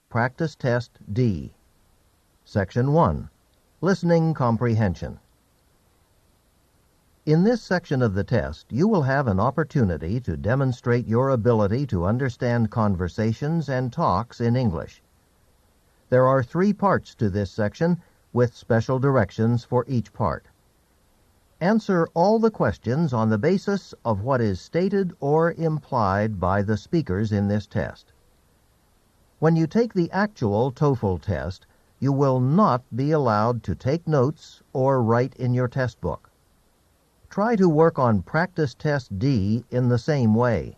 Practice Test D. Section 1. Listening Comprehension. In this section of the test, you will have an opportunity to demonstrate your ability to understand conversations and talks in English. There are 3 parts to this section, with special directions for each part. Answer all the questions on the basis of what is stated or implied by the speakers in this test. When you take the actual TOEFL test, you will not be allowed to take notes or write in your test book. Try to work on Practice Test D in the same way.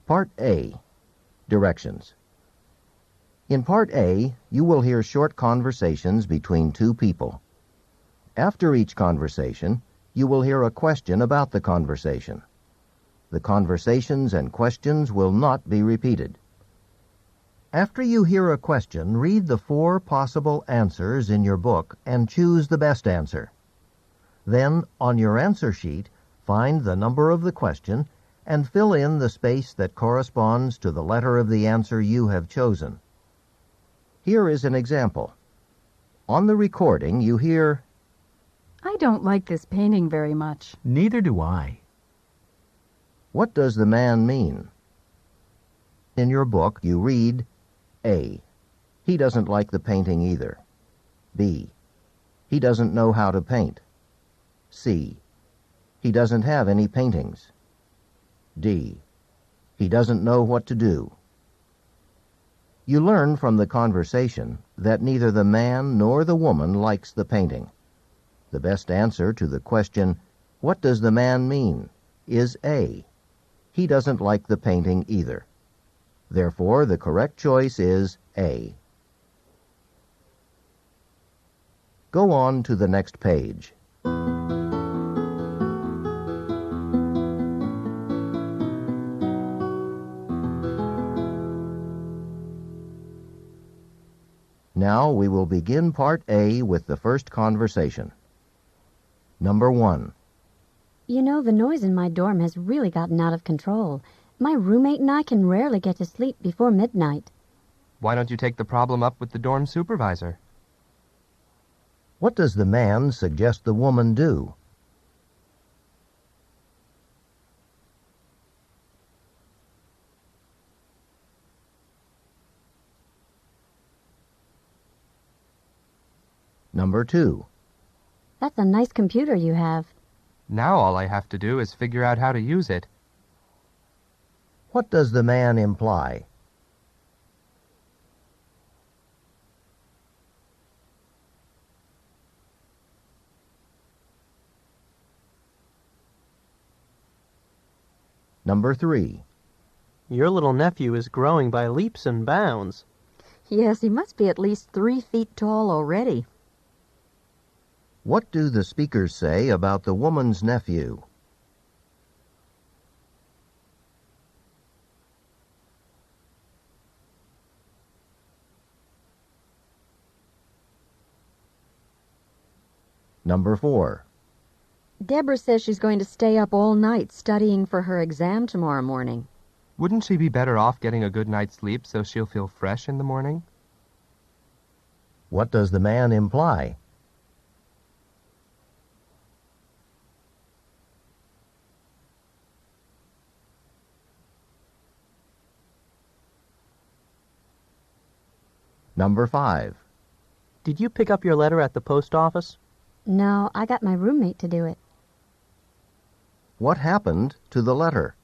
Part A. Directions. In Part A, you will hear short conversations between 2 people. After each conversation, you will hear a question about the conversation. The conversations and questions will not be repeated. After you hear a question, read the 4 possible answers in your book and choose the best answer. Then, on your answer sheet, find the number of the question and fill in the space that corresponds to the letter of the answer you have chosen. Here is an example. On the recording, you hear, "I don't like this painting very much." Neither do I. "What does the man mean?" In your book, you read, A. He doesn't like the painting either. B. He doesn't know how to paint. C. He doesn't have any paintings. D. He doesn't know what to do. You learn from the conversation that neither the man nor the woman likes the painting. The best answer to the question, "What does the man mean?" is A. He doesn't like the painting either. Therefore, the correct choice is A. Go on to the next page. Now we will begin Part A with the first conversation. Number 1. You know, the noise in my dorm has really gotten out of control. My roommate and I can rarely get to sleep before midnight. Why don't you take the problem up with the dorm supervisor? What does the man suggest the woman do? Number 2. That's a nice computer you have. Now all I have to do is figure out how to use it. What does the man imply? Number 3. Your little nephew is growing by leaps and bounds. Yes, he must be at least 3 feet tall already. What do the speakers say about the woman's nephew? Number 4. Deborah says she's going to stay up all night studying for her exam tomorrow morning. Wouldn't she be better off getting a good night's sleep so she'll feel fresh in the morning? What does the man imply? Number 5. Did you pick up your letter at the post office? No, I got my roommate to do it. What happened to the letter?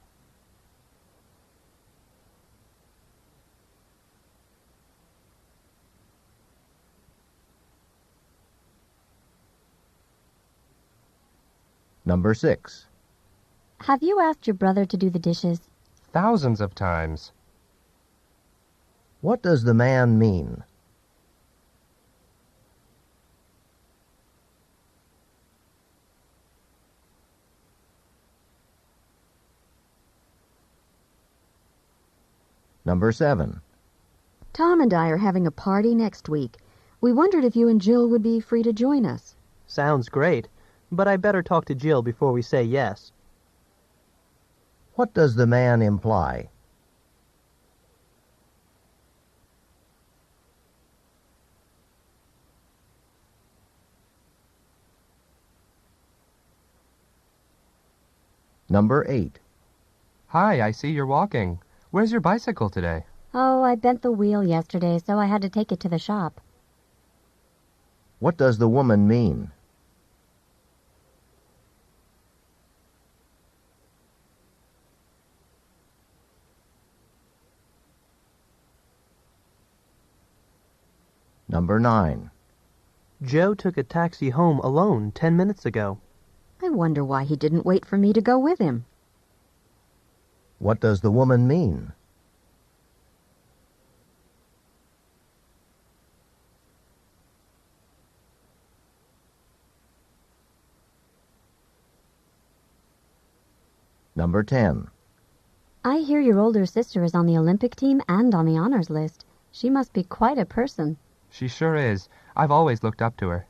Number 6. Have you asked your brother to do the dishes? Thousands of times. What does the man mean? Number 7. Tom and I are having a party next week. We wondered if you and Jill would be free to join us. Sounds great, but I better talk to Jill before we say yes. What does the man imply? Number 8. Hi, I see you're walking. Where's your bicycle today? Oh, I bent the wheel yesterday, so I had to take it to the shop. What does the woman mean? Number 9. Joe took a taxi home alone 10 minutes ago. I wonder why he didn't wait for me to go with him. What does the woman mean? Number 10. I hear your older sister is on the Olympic team and on the honors list. She must be quite a person. She sure is. I've always looked up to her.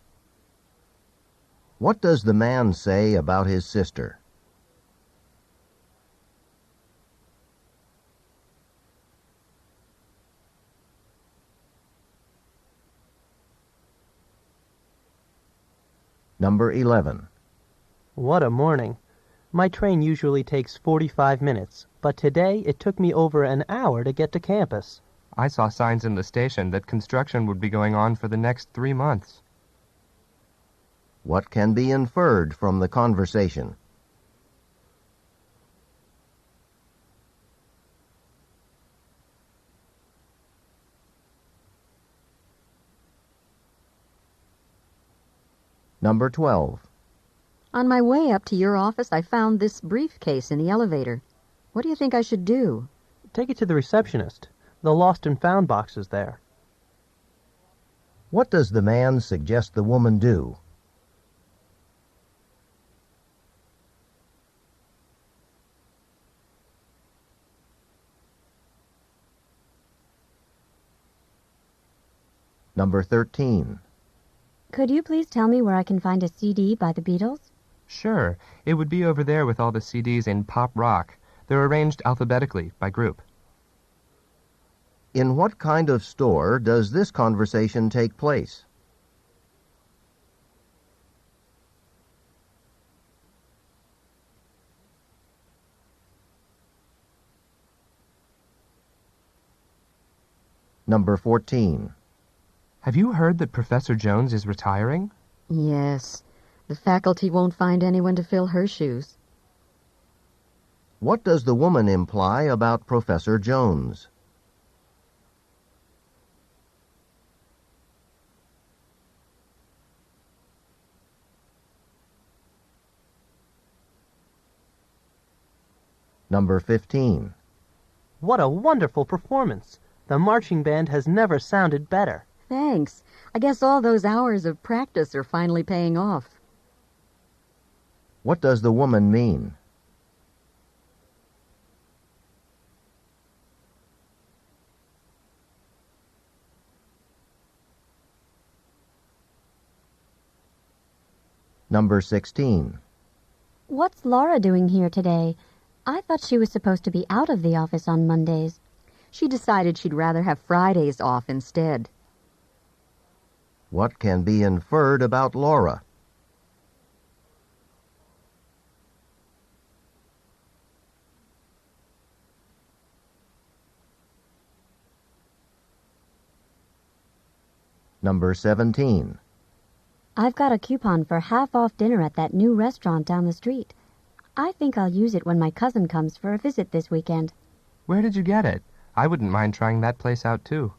What does the man say about his sister? Number 11. What a morning. My train usually takes 45 minutes, but today it took me over an hour to get to campus. I saw signs in the station that construction would be going on for the next 3 months. What can be inferred from the conversation? Number 12. On my way up to your office, I found this briefcase in the elevator. What do you think I should do? Take it to the receptionist. The lost and found box is there. What does the man suggest the woman do? Number 13. Could you please tell me where I can find a CD by the Beatles? Sure, it would be over there with all the CDs in pop rock. They're arranged alphabetically by group. In what kind of store does this conversation take place? Number 14. Have you heard that Professor Jones is retiring? Yes, the faculty won't find anyone to fill her shoes. What does the woman imply about Professor Jones? Number 15. What a wonderful performance! The marching band has never sounded better. Thanks. I guess all those hours of practice are finally paying off. What does the woman mean? Number 16. What's Laura doing here today? I thought she was supposed to be out of the office on Mondays. She decided she'd rather have Fridays off instead. What can be inferred about Laura? Number 17. I've got a coupon for half-off dinner at that new restaurant down the street. I think I'll use it when my cousin comes for a visit this weekend. Where did you get it? I wouldn't mind trying that place out, too.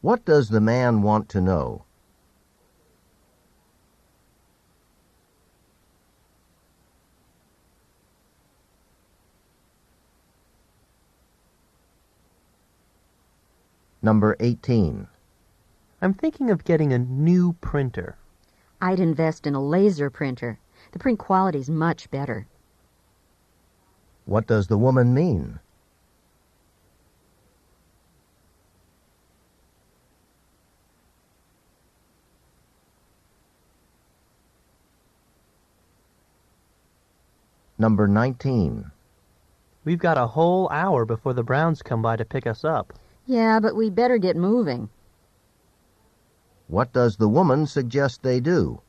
What does the man want to know? Number 18. I'm thinking of getting a new printer. I'd invest in a laser printer. The print quality's much better. What does the woman mean? Number 19. We've got a whole hour before the Browns come by to pick us up. Yeah, but we better get moving. What does the woman suggest they do?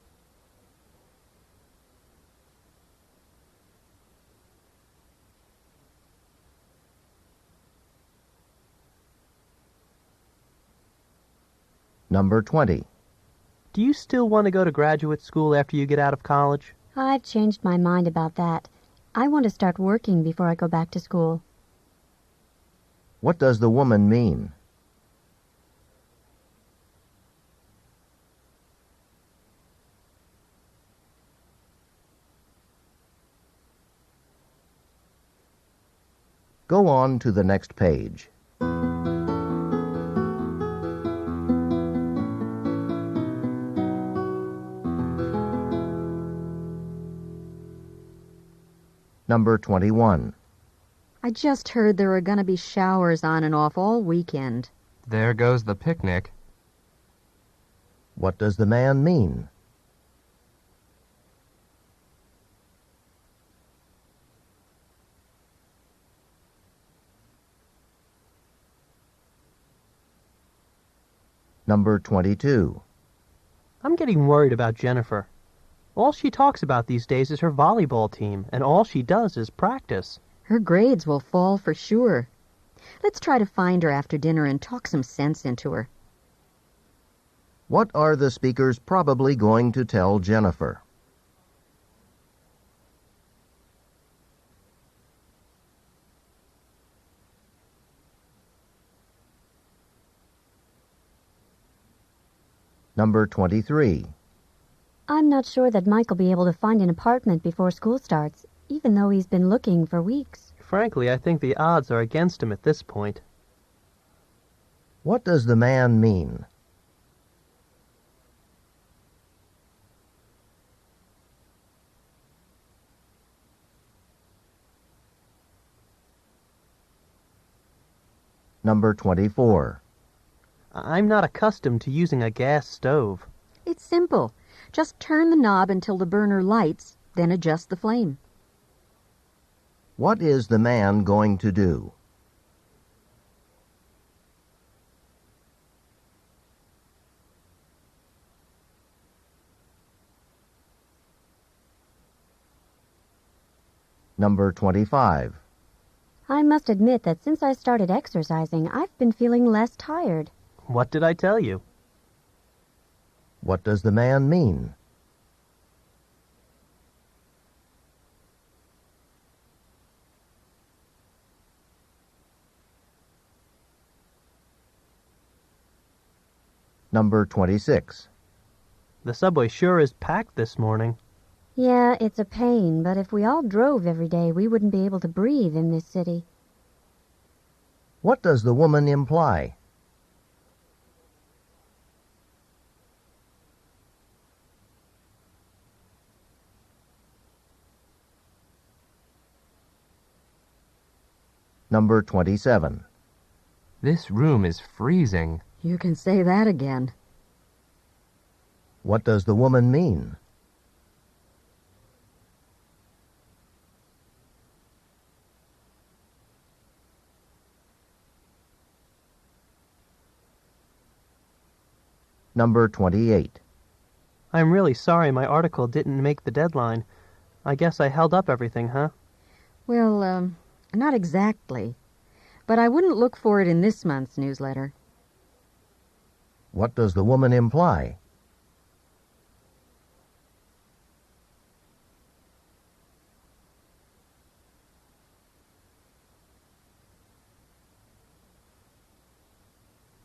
Number 20. Do you still want to go to graduate school after you get out of college? I've changed my mind about that. I want to start working before I go back to school. What does the woman mean? Go on to the next page. Number 21. I just heard there are going to be showers on and off all weekend. There goes the picnic. What does the man mean? Number 22. I'm getting worried about Jennifer. All she talks about these days is her volleyball team, and all she does is practice. Her grades will fall for sure. Let's try to find her after dinner and talk some sense into her. What are the speakers probably going to tell Jennifer? Number 23. I'm not sure that Mike will be able to find an apartment before school starts, even though he's been looking for weeks. Frankly, I think the odds are against him at this point. What does the man mean? Number 24. I'm not accustomed to using a gas stove. It's simple. Just turn the knob until the burner lights, then adjust the flame. What is the man going to do? Number 25. I must admit that since I started exercising, I've been feeling less tired. What did I tell you? What does the man mean? Number 26. The subway sure is packed this morning. Yeah, it's a pain, but if we all drove every day, we wouldn't be able to breathe in this city. What does the woman imply? Number 27. This room is freezing. You can say that again. What does the woman mean? Number 28. I'm really sorry my article didn't make the deadline. I guess I held up everything, huh? Well, not exactly. But I wouldn't look for it in this month's newsletter. What does the woman imply?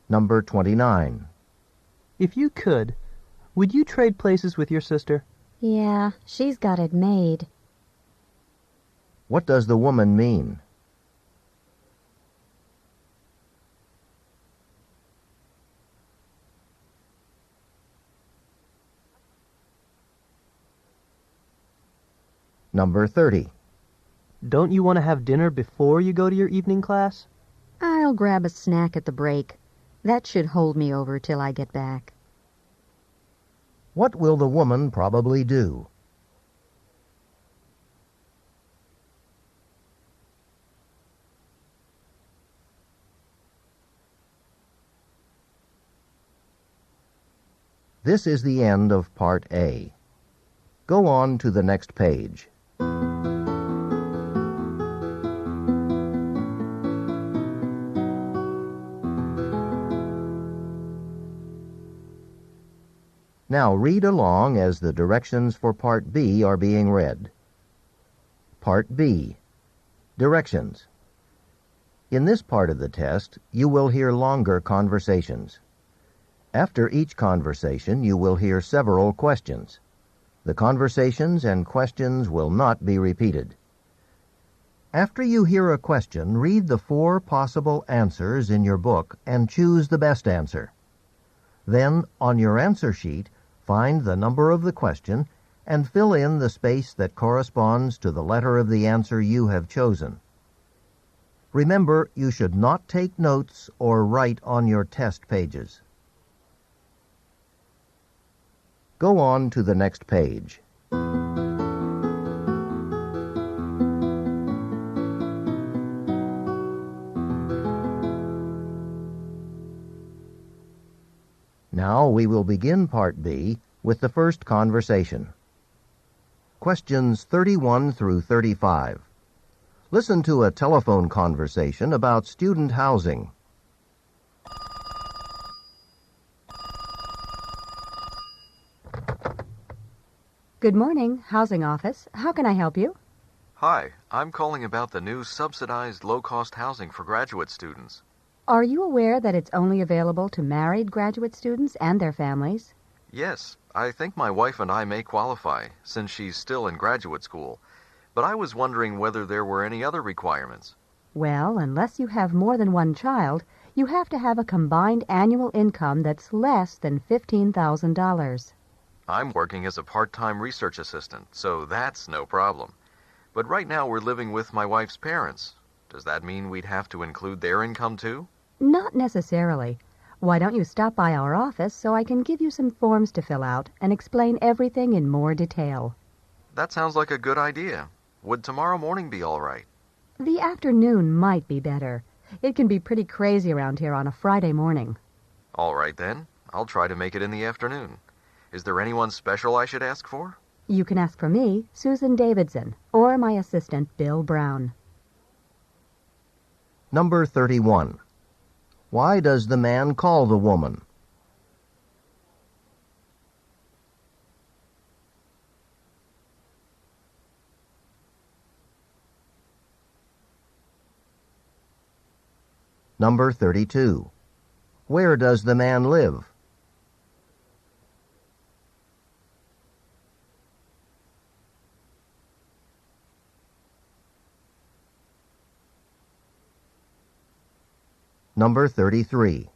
Number 29. If you could, would you trade places with your sister? Yeah, she's got it made. What does the woman mean? Number 30. Don't you want to have dinner before you go to your evening class? I'll grab a snack at the break. That should hold me over till I get back. What will the woman probably do? This is the end of Part A. Go on to the next page. Now read along as the directions for Part B are being read. Part B. Directions. In this part of the test, you will hear longer conversations. After each conversation, you will hear several questions. The conversations and questions will not be repeated. After you hear a question, read the 4 possible answers in your book and choose the best answer. Then, on your answer sheet, find the number of the question and fill in the space that corresponds to the letter of the answer you have chosen. Remember, you should not take notes or write on your test pages. Go on to the next page. Now we will begin Part B with the first conversation. Questions 31 through 35. Listen to a telephone conversation about student housing. Good morning, Housing Office. How can I help you? Hi, I'm calling about the new subsidized low-cost housing for graduate students. Are you aware that it's only available to married graduate students and their families? Yes, I think my wife and I may qualify, since she's still in graduate school. But I was wondering whether there were any other requirements. Well, unless you have more than one child, you have to have a combined annual income that's less than $15,000. I'm working as a part-time research assistant, so that's no problem. But right now we're living with my wife's parents. Does that mean we'd have to include their income too? Not necessarily. Why don't you stop by our office so I can give you some forms to fill out and explain everything in more detail? That sounds like a good idea. Would tomorrow morning be all right? The afternoon might be better. It can be pretty crazy around here on a Friday morning. All right then. I'll try to make it in the afternoon. Is there anyone special I should ask for? You can ask for me, Susan Davidson, or my assistant, Bill Brown. Number 31. Why does the man call the woman? Number 32. Where does the man live? Number 33.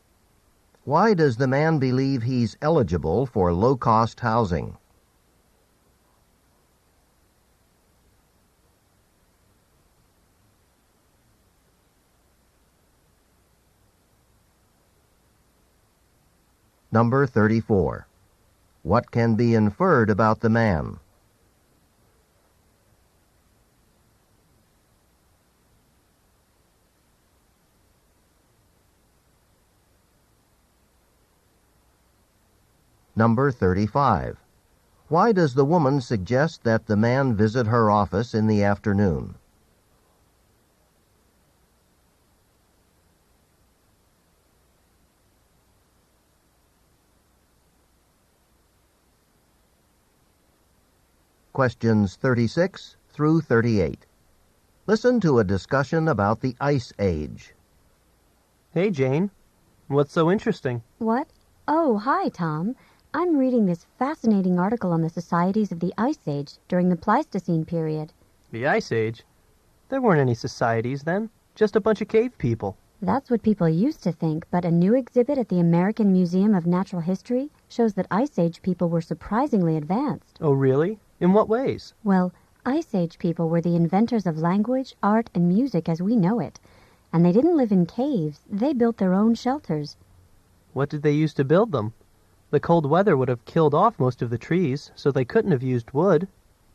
Why does the man believe he's eligible for low-cost housing? Number 34. What can be inferred about the man? Number 35. Why does the woman suggest that the man visit her office in the afternoon? Questions 36 through 38. Listen to a discussion about the Ice Age. Hey, Jane. What's so interesting? What? Oh, hi, Tom. I'm reading this fascinating article on the societies of the Ice Age during the Pleistocene period. The Ice Age? There weren't any societies then. Just a bunch of cave people. That's what people used to think, but a new exhibit at the American Museum of Natural History shows that Ice Age people were surprisingly advanced. Oh, really? In what ways? Well, Ice Age people were the inventors of language, art, and music as we know it. And they didn't live in caves. They built their own shelters. What did they use to build them? The cold weather would have killed off most of the trees, so they couldn't have used wood.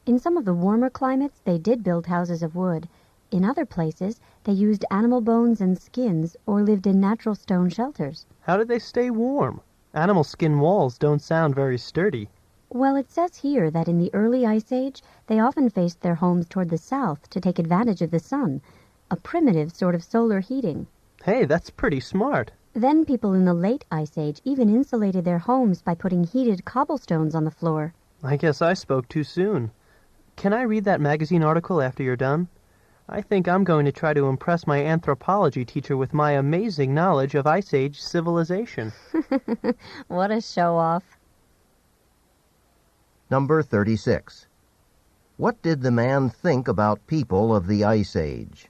In some of the warmer climates, they did build houses of wood. In other places, they used animal bones and skins or lived in natural stone shelters. How did they stay warm? Animal skin walls don't sound very sturdy. Well, it says here that in the early Ice Age, they often faced their homes toward the south to take advantage of the sun, a primitive sort of solar heating. Hey, that's pretty smart. Then people in the late Ice Age even insulated their homes by putting heated cobblestones on the floor. I guess I spoke too soon. Can I read that magazine article after you're done? I think I'm going to try to impress my anthropology teacher with my amazing knowledge of Ice Age civilization. What a show-off. Number 36. What did the man think about people of the Ice Age?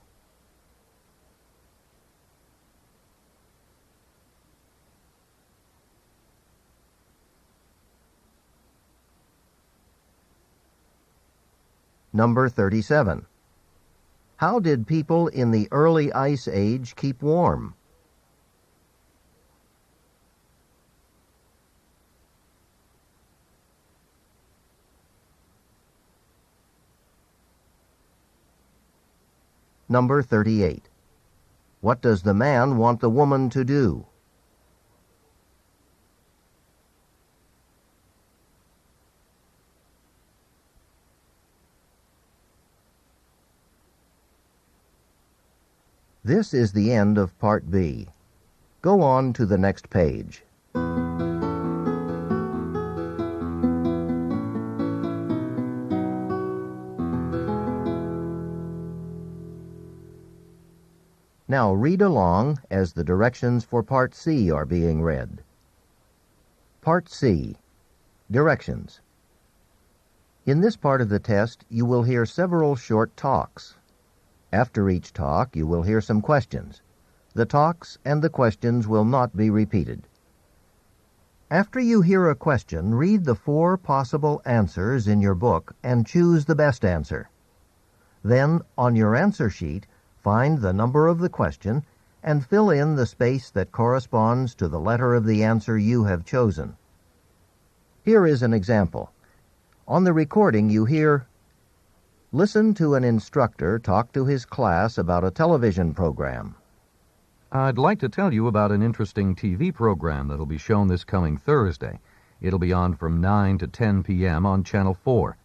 Number 37. How did people in the early Ice Age keep warm? Number 38. What does the man want the woman to do? This is the end of Part B. Go on to the next page. Now read along as the directions for Part C are being read. Part C. Directions. In this part of the test, you will hear several short talks. After each talk, you will hear some questions. The talks and the questions will not be repeated. After you hear a question, read the 4 possible answers in your book and choose the best answer. Then, on your answer sheet, find the number of the question and fill in the space that corresponds to the letter of the answer you have chosen. Here is an example. On the recording, you hear, "Listen to an instructor talk to his class about a television program." I'd like to tell you about an interesting TV program that'll be shown this coming Thursday. It'll be on from 9 to 10 p.m. on Channel 4.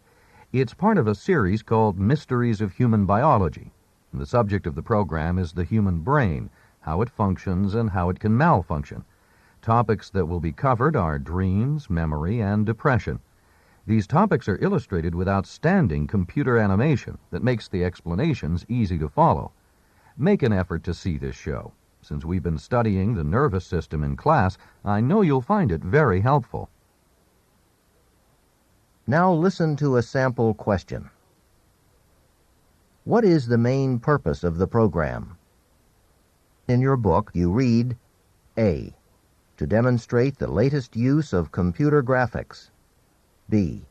It's part of a series called Mysteries of Human Biology. The subject of the program is the human brain, how it functions and how it can malfunction. Topics that will be covered are dreams, memory, and depression. These topics are illustrated with outstanding computer animation that makes the explanations easy to follow. Make an effort to see this show. Since we've been studying the nervous system in class, I know you'll find it very helpful. Now listen to a sample question. What is the main purpose of the program? In your book, you read, A. To demonstrate the latest use of computer graphics. B.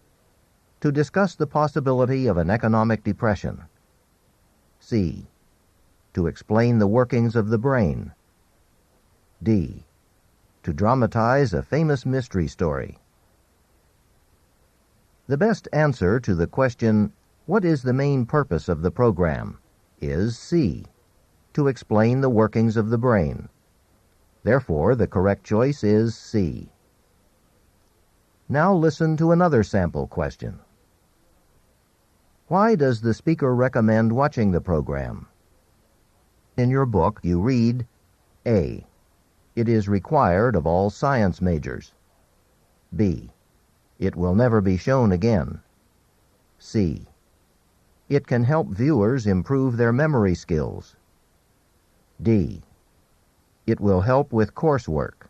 To discuss the possibility of an economic depression. C. To explain the workings of the brain. D. To dramatize a famous mystery story. The best answer to the question, "What is the main purpose of the program?" is C. To explain the workings of the brain. Therefore, the correct choice is C. Now listen to another sample question. Why does the speaker recommend watching the program? In your book, you read, A. It is required of all science majors. B. It will never be shown again. C. It can help viewers improve their memory skills. D. It will help with coursework.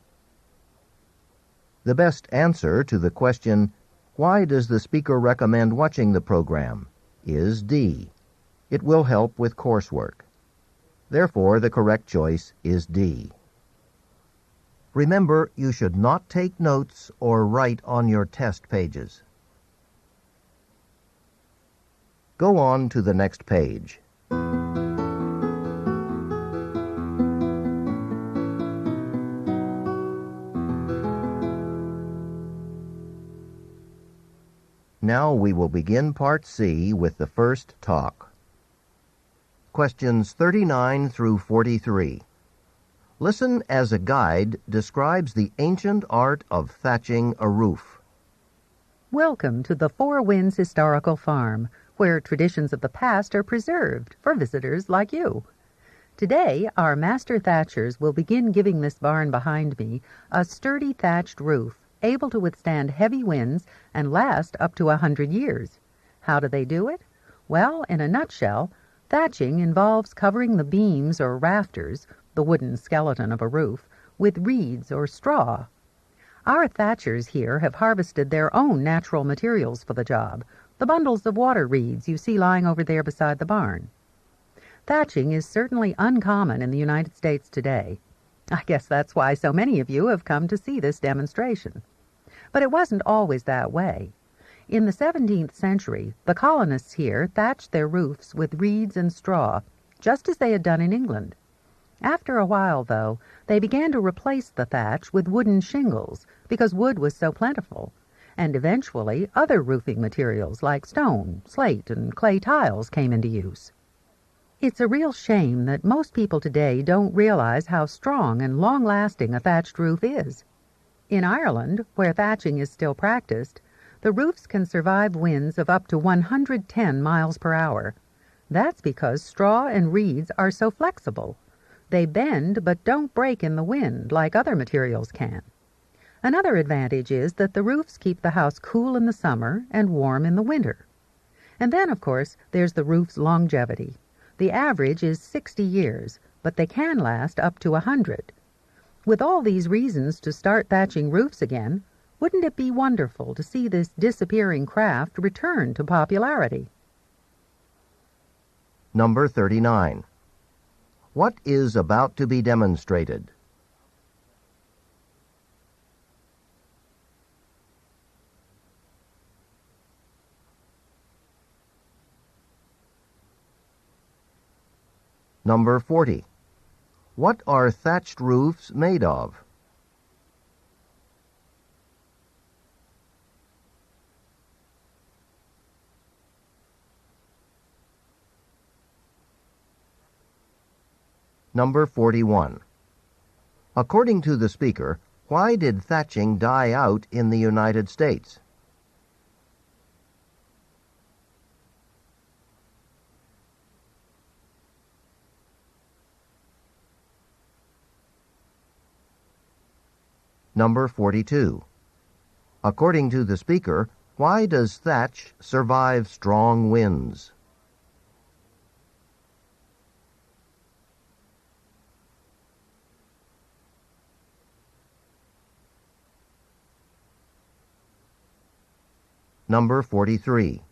The best answer to the question, "Why does the speaker recommend watching the program?" is D. It will help with coursework. Therefore, the correct choice is D. Remember, you should not take notes or write on your test pages. Go on to the next page. Now we will begin Part C with the first talk. Questions 39 through 43. Listen as a guide describes the ancient art of thatching a roof. Welcome to the Four Winds Historical Farm, where traditions of the past are preserved for visitors like you. Today, our master thatchers will begin giving this barn behind me a sturdy thatched roof, able to withstand heavy winds and last up to 100 years. How do they do it? Well, in a nutshell, thatching involves covering the beams or rafters, the wooden skeleton of a roof, with reeds or straw. Our thatchers here have harvested their own natural materials for the job, the bundles of water reeds you see lying over there beside the barn. Thatching is certainly uncommon in the United States today. I guess that's why so many of you have come to see this demonstration. But it wasn't always that way. In the 17th century, the colonists here thatched their roofs with reeds and straw, just as they had done in England. After a while, though, they began to replace the thatch with wooden shingles because wood was so plentiful, and eventually other roofing materials like stone, slate, and clay tiles came into use. It's a real shame that most people today don't realize how strong and long-lasting a thatched roof is. In Ireland, where thatching is still practiced, the roofs can survive winds of up to 110 miles per hour. That's because straw and reeds are so flexible. They bend but don't break in the wind like other materials can. Another advantage is that the roofs keep the house cool in the summer and warm in the winter. And then, of course, there's the roof's longevity. The average is 60 years, but they can last up to 100. With all these reasons to start thatching roofs again, wouldn't it be wonderful to see this disappearing craft return to popularity? Number 39. What is about to be demonstrated? Number 40. What are thatched roofs made of? Number 41. According to the speaker, why did thatching die out in the United States? Number 42. According to the speaker, why does thatch survive strong winds? Number 43.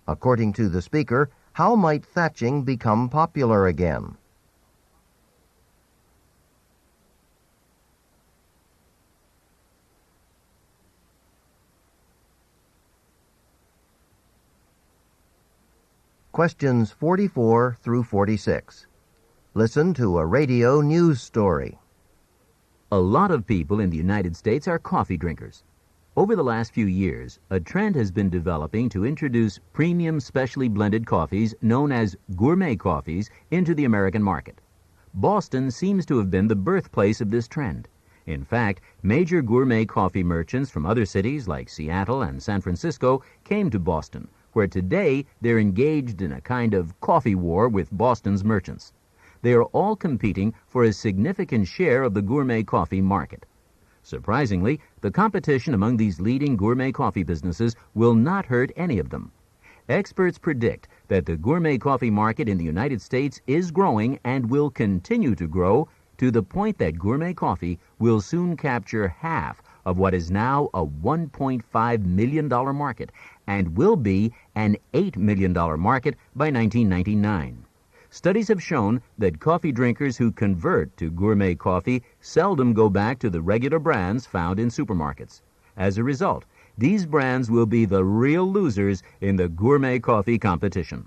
According to the speaker, how might thatching become popular again? Questions 44 through 46. Listen to a radio news story. A lot of people in the United States are coffee drinkers. Over the last few years, a trend has been developing to introduce premium specially blended coffees known as gourmet coffees into the American market. Boston seems to have been the birthplace of this trend. In fact, major gourmet coffee merchants from other cities like Seattle and San Francisco came to Boston, where today they're engaged in a kind of coffee war with Boston's merchants. They are all competing for a significant share of the gourmet coffee market. Surprisingly, the competition among these leading gourmet coffee businesses will not hurt any of them. Experts predict that the gourmet coffee market in the United States is growing and will continue to grow to the point that gourmet coffee will soon capture half of what is now a $1.5 million market and will be an $8 million market by 1999. Studies have shown that coffee drinkers who convert to gourmet coffee seldom go back to the regular brands found in supermarkets. As a result, these brands will be the real losers in the gourmet coffee competition.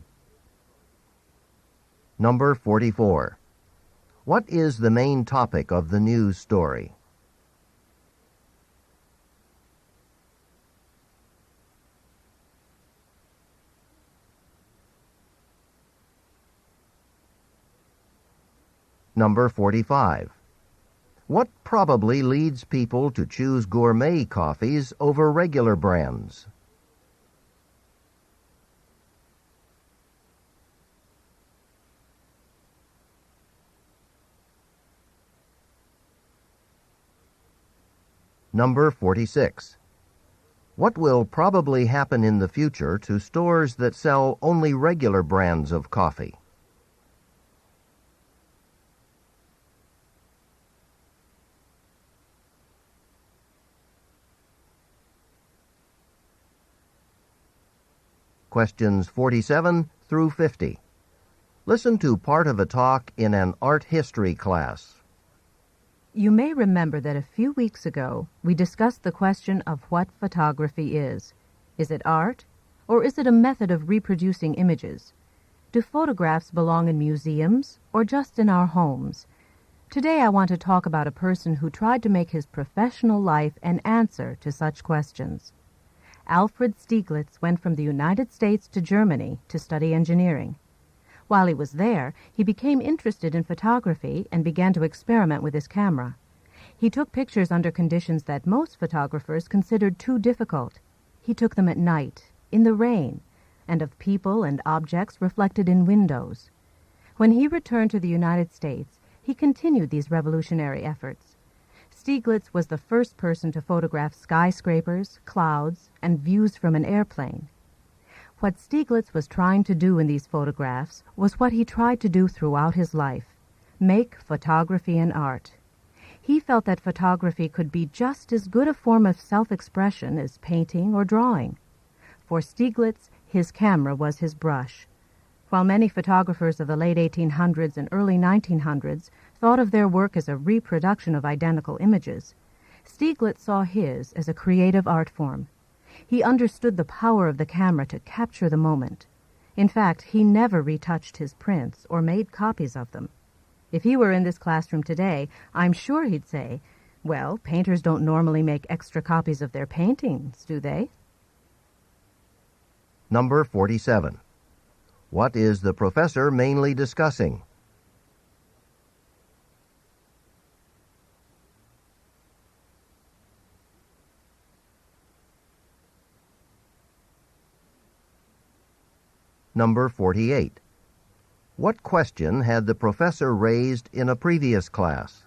Number 44. What is the main topic of the news story? Number 45. What probably leads people to choose gourmet coffees over regular brands? Number 46. What will probably happen in the future to stores that sell only regular brands of coffee? Questions 47 through 50. Listen to part of a talk in an art history class. You may remember that a few weeks ago we discussed the question of what photography is. Is it art, or is it a method of reproducing images? Do photographs belong in museums, or just in our homes? Today I want to talk about a person who tried to make his professional life an answer to such questions. Alfred Stieglitz went from the United States to Germany to study engineering. While he was there, he became interested in photography and began to experiment with his camera. He took pictures under conditions that most photographers considered too difficult. He took them at night, in the rain, and of people and objects reflected in windows. When he returned to the United States, he continued these revolutionary efforts. Stieglitz was the first person to photograph skyscrapers, clouds, and views from an airplane. What Stieglitz was trying to do in these photographs was what he tried to do throughout his life: make photography an art. He felt that photography could be just as good a form of self-expression as painting or drawing. For Stieglitz, his camera was his brush. While many photographers of the late 1800s and early 1900s thought of their work as a reproduction of identical images, Stieglitz saw his as a creative art form. He understood the power of the camera to capture the moment. In fact, he never retouched his prints or made copies of them. If he were in this classroom today, I'm sure he'd say, "Well, painters don't normally make extra copies of their paintings, do they?" Number 47. What is the professor mainly discussing? Number 48. What question had the professor raised in a previous class?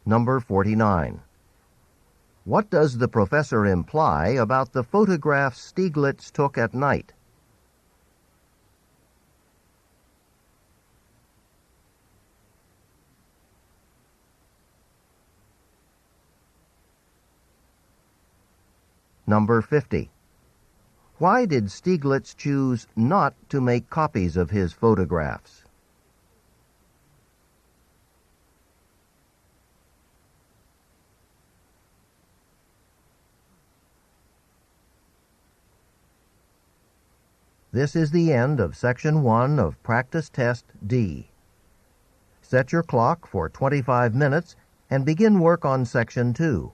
Number 49. What does the professor imply about the photographs Stieglitz took at night? Number 50. Why did Stieglitz choose not to make copies of his photographs? This is the end of Section 1 of Practice Test D. Set your clock for 25 minutes and begin work on Section 2.